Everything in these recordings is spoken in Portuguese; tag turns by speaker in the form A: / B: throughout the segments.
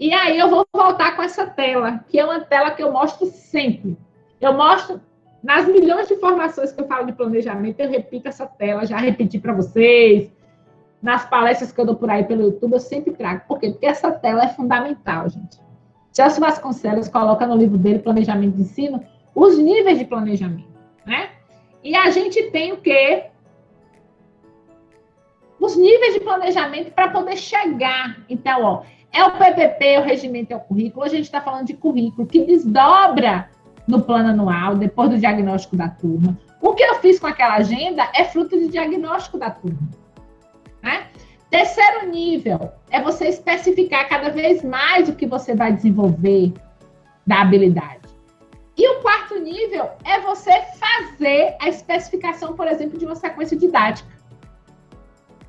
A: E aí eu vou voltar com essa tela, que é uma tela que eu mostro sempre. Eu mostro nas milhões de informações que eu falo de planejamento, eu repito essa tela, já repeti para vocês, nas palestras que eu dou por aí pelo YouTube, eu sempre trago. Por quê? Porque essa tela é fundamental, gente. Celso Vasconcelos coloca no livro dele, Planejamento de Ensino, os níveis de planejamento, né? E a gente tem o quê? Os níveis de planejamento para poder chegar. Então, ó, é o PPP, o regimento é o currículo. Hoje a gente está falando de currículo, que desdobra no plano anual, depois do diagnóstico da turma. O que eu fiz com aquela agenda é fruto de diagnóstico da turma, né? Terceiro nível é você especificar cada vez mais o que você vai desenvolver da habilidade. E o quarto nível é você fazer a especificação, por exemplo, de uma sequência didática,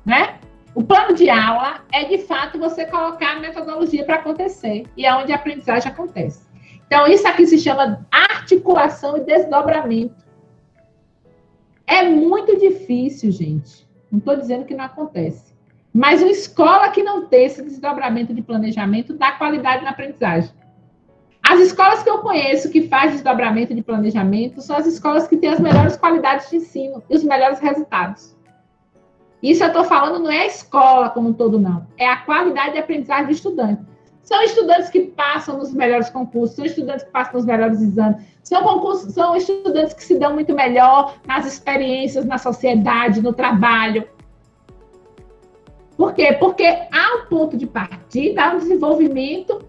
A: né? O plano de aula é, de fato, você colocar a metodologia para acontecer, e é onde a aprendizagem acontece. Então, isso aqui se chama articulação e desdobramento. É muito difícil, gente. Não estou dizendo que não acontece. Mas uma escola que não tem esse desdobramento de planejamento dá qualidade na aprendizagem. As escolas que eu conheço que fazem desdobramento de planejamento são as escolas que têm as melhores qualidades de ensino e os melhores resultados. Isso eu estou falando não é a escola como um todo, não. É a qualidade de aprendizagem do estudante. São estudantes que passam nos melhores concursos, são estudantes que passam nos melhores exames, são estudantes que se dão muito melhor nas experiências, na sociedade, no trabalho. Por quê? Porque há um ponto de partida, há um desenvolvimento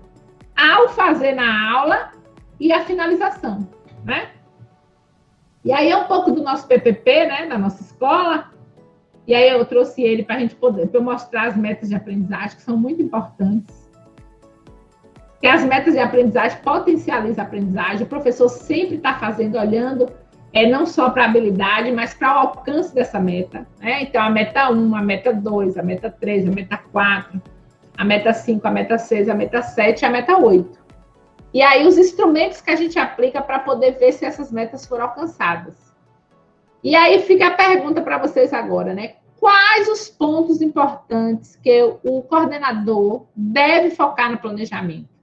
A: ao fazer na aula e a finalização, né? E aí é um pouco do nosso PPP, né, da nossa escola, e aí eu trouxe ele para a gente poder mostrar as metas de aprendizagem, que são muito importantes. Porque as metas de aprendizagem potencializam a aprendizagem, o professor sempre está fazendo, olhando, não só para a habilidade, mas para o alcance dessa meta, né? Então, a meta 1, a meta 2, a meta 3, a meta 4, a meta 5, a meta 6, a meta 7 e a meta 8. E aí, os instrumentos que a gente aplica para poder ver se essas metas foram alcançadas. E aí, fica a pergunta para vocês agora, né? Quais os pontos importantes que o coordenador deve focar no planejamento?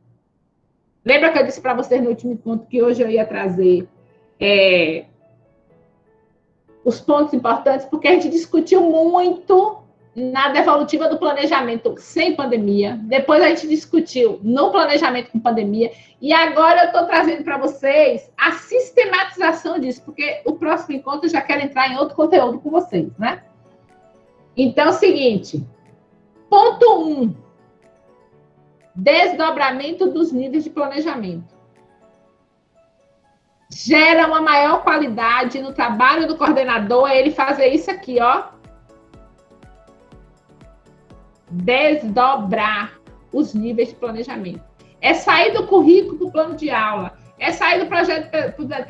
A: Lembra que eu disse para vocês no último ponto que hoje eu ia trazer os pontos importantes, porque a gente discutiu muito na devolutiva do planejamento sem pandemia, depois a gente discutiu no planejamento com pandemia, e agora eu estou trazendo para vocês a sistematização disso, porque o próximo encontro eu já quero entrar em outro conteúdo com vocês, né? Então, é o seguinte, ponto 1, desdobramento dos níveis de planejamento. Gera uma maior qualidade no trabalho do coordenador, é ele fazer isso aqui, ó. Desdobrar os níveis de planejamento. É sair do currículo para o plano de aula. É sair do projeto.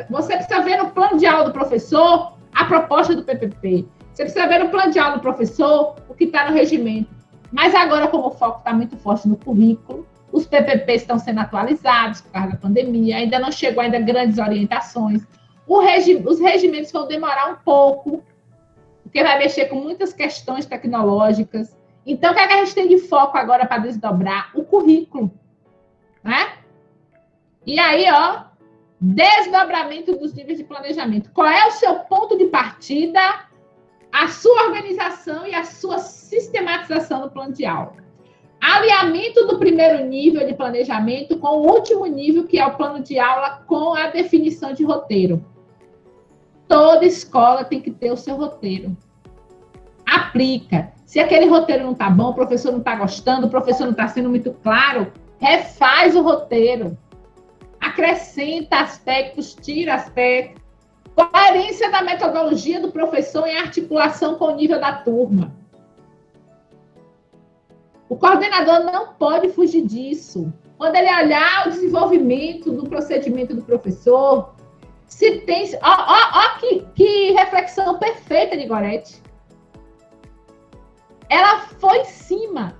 A: Você precisa ver no plano de aula do professor a proposta do PPP. Você precisa ver no plano de aula do professor o que está no regimento. Mas agora, como o foco está muito forte no currículo, os PPPs estão sendo atualizados por causa da pandemia, ainda não chegou ainda grandes orientações. Os regimentos vão demorar um pouco, porque vai mexer com muitas questões tecnológicas. Então, o que é que a gente tem de foco agora para desdobrar? O currículo, né? E aí, ó, desdobramento dos níveis de planejamento. Qual é o seu ponto de partida, a sua organização e a sua sistematização do plano de aula? Alinhamento do primeiro nível de planejamento com o último nível, que é o plano de aula, com a definição de roteiro. Toda escola tem que ter o seu roteiro. Aplica. Se aquele roteiro não está bom, o professor não está gostando, o professor não está sendo muito claro, refaz o roteiro. Acrescenta aspectos, tira aspectos. Coerência da metodologia do professor em articulação com o nível da turma. O coordenador não pode fugir disso. Quando ele olhar o desenvolvimento do procedimento do professor, se tem... Ó, que reflexão perfeita de Goretti. Ela foi em cima.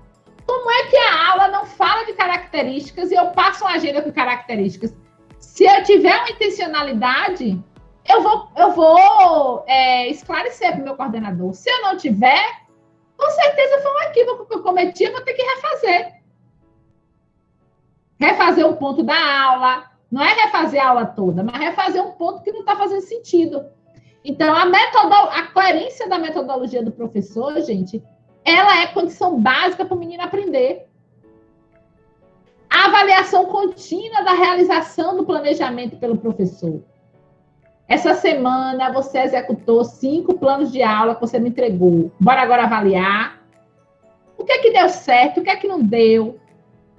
A: Como é que a aula não fala de características e eu passo uma agenda com características? Se eu tiver uma intencionalidade, eu vou esclarecer para o meu coordenador. Se eu não tiver, com certeza foi um equívoco que eu cometi, eu vou ter que refazer. refazer um ponto da aula, não é refazer a aula toda, mas refazer um ponto que não está fazendo sentido. Então, a coerência da metodologia do professor, gente, ela é condição básica para o menino aprender. A avaliação contínua da realização do planejamento pelo professor. Essa semana você executou 5 planos de aula que você me entregou. Bora agora avaliar. O que é que deu certo, o que é que não deu?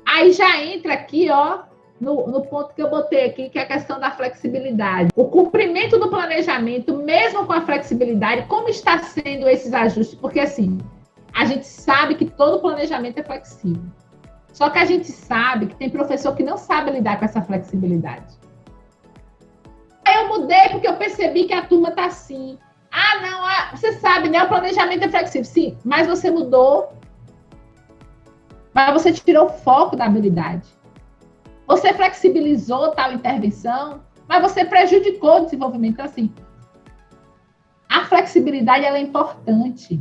A: Aí já entra aqui, ó, no ponto que eu botei aqui, que é a questão da flexibilidade. O cumprimento do planejamento, mesmo com a flexibilidade, como está sendo esses ajustes? Porque, assim, a gente sabe que todo planejamento é flexível. Só que a gente sabe que tem professor que não sabe lidar com essa flexibilidade. Aí eu mudei porque eu percebi que a turma está assim. Ah, não, você sabe, né? O planejamento é flexível. Sim, mas você mudou. Mas você tirou o foco da habilidade. Você flexibilizou tal intervenção, mas você prejudicou o desenvolvimento. Então, assim, a flexibilidade ela é importante,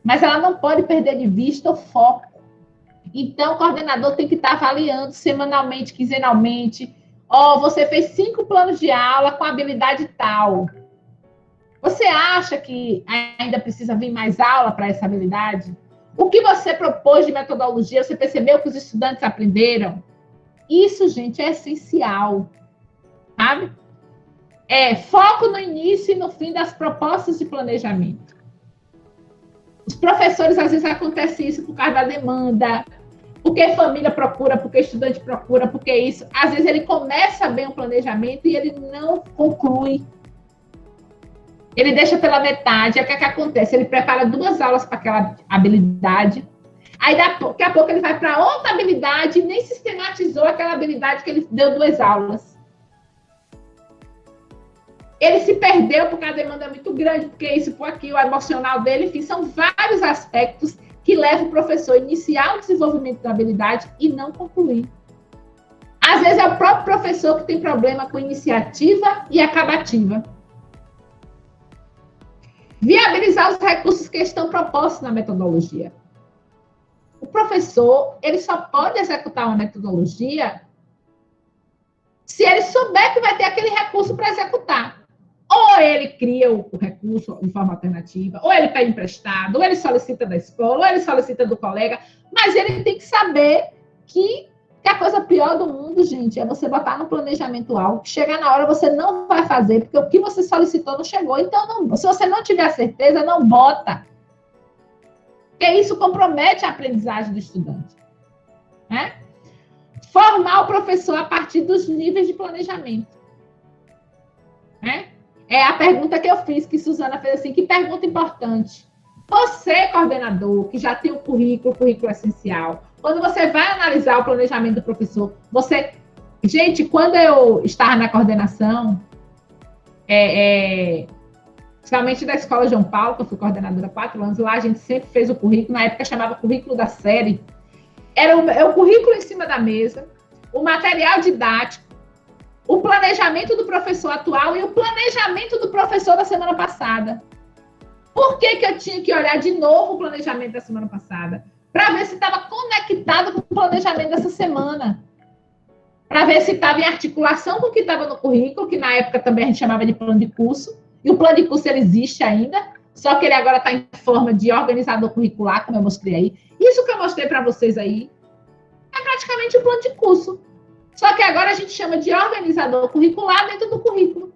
A: mas ela não pode perder de vista o foco. Então, o coordenador tem que estar avaliando semanalmente, quinzenalmente. Ó, você fez 5 planos de aula com habilidade tal. Você acha que ainda precisa vir mais aula para essa habilidade? O que você propôs de metodologia, você percebeu que os estudantes aprenderam? Isso, gente, é essencial, sabe? Foco no início e no fim das propostas de planejamento. Os professores, às vezes, acontece isso por causa da demanda, porque família procura, porque estudante procura, porque isso. Às vezes, ele começa bem o planejamento e ele não conclui. Ele deixa pela metade. Aí o que acontece? Ele prepara 2 aulas para aquela habilidade. Aí, daqui a pouco, ele vai para outra habilidade e nem sistematizou aquela habilidade que ele deu 2 aulas. Ele se perdeu porque a demanda é muito grande, porque isso, por aqui, o emocional dele, enfim, são vários aspectos que levam o professor a iniciar o desenvolvimento da habilidade e não concluir. Às vezes, é o próprio professor que tem problema com iniciativa e acabativa. Viabilizar os recursos que estão propostos na metodologia. O professor, ele só pode executar uma metodologia se ele souber que vai ter aquele recurso para executar. Ou ele cria o recurso de forma alternativa, ou ele pede emprestado, ou ele solicita da escola, ou ele solicita do colega, mas ele tem que saber que a coisa pior do mundo, gente, é você botar no planejamento algo, que chegar na hora você não vai fazer, porque o que você solicitou não chegou. Então, não, se você não tiver certeza, não bota. Porque isso compromete a aprendizagem do estudante. Né? Formar o professor a partir dos níveis de planejamento. Né? É a pergunta que eu fiz, que Suzana fez assim, que pergunta importante. Você, coordenador, que já tem o currículo essencial, quando você vai analisar o planejamento do professor, você... Gente, quando eu estava na coordenação, principalmente da Escola João Paulo, que eu fui coordenadora há 4 anos, lá a gente sempre fez o currículo, na época chamava currículo da série, era o currículo em cima da mesa, o material didático, o planejamento do professor atual e o planejamento do professor da semana passada. Por que eu tinha que olhar de novo o planejamento da semana passada? Para ver se estava conectado com o planejamento dessa semana. Para ver se estava em articulação com o que estava no currículo, que na época também a gente chamava de plano de curso. E o plano de curso ele existe ainda, só que ele agora está em forma de organizador curricular, como eu mostrei aí. Isso que eu mostrei para vocês aí é praticamente o plano de curso. Só que agora a gente chama de organizador curricular dentro do currículo.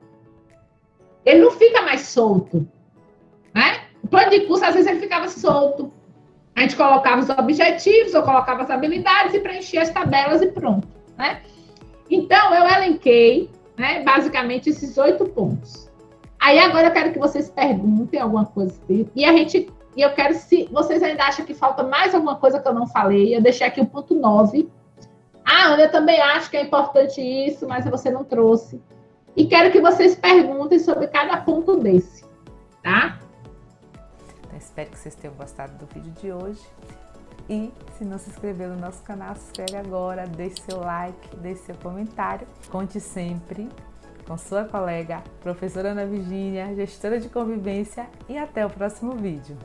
A: Ele não fica mais solto. Né? O plano de curso, às vezes, ele ficava solto. A gente colocava os objetivos, ou colocava as habilidades e preenchia as tabelas e pronto. Né? Então, eu elenquei, né, basicamente esses 8 pontos. Aí, agora eu quero que vocês perguntem alguma coisa. E eu quero, se vocês ainda acham que falta mais alguma coisa que eu não falei, eu deixei aqui o ponto 9. Ah, Ana, eu também acho que é importante isso, mas você não trouxe. E quero que vocês perguntem sobre cada ponto desse, tá?
B: Então, espero que vocês tenham gostado do vídeo de hoje. E se não se inscreveu no nosso canal, se inscreve agora, deixe seu like, deixe seu comentário. Conte sempre com sua colega, professora Ana Virgínia, gestora de convivência, e até o próximo vídeo.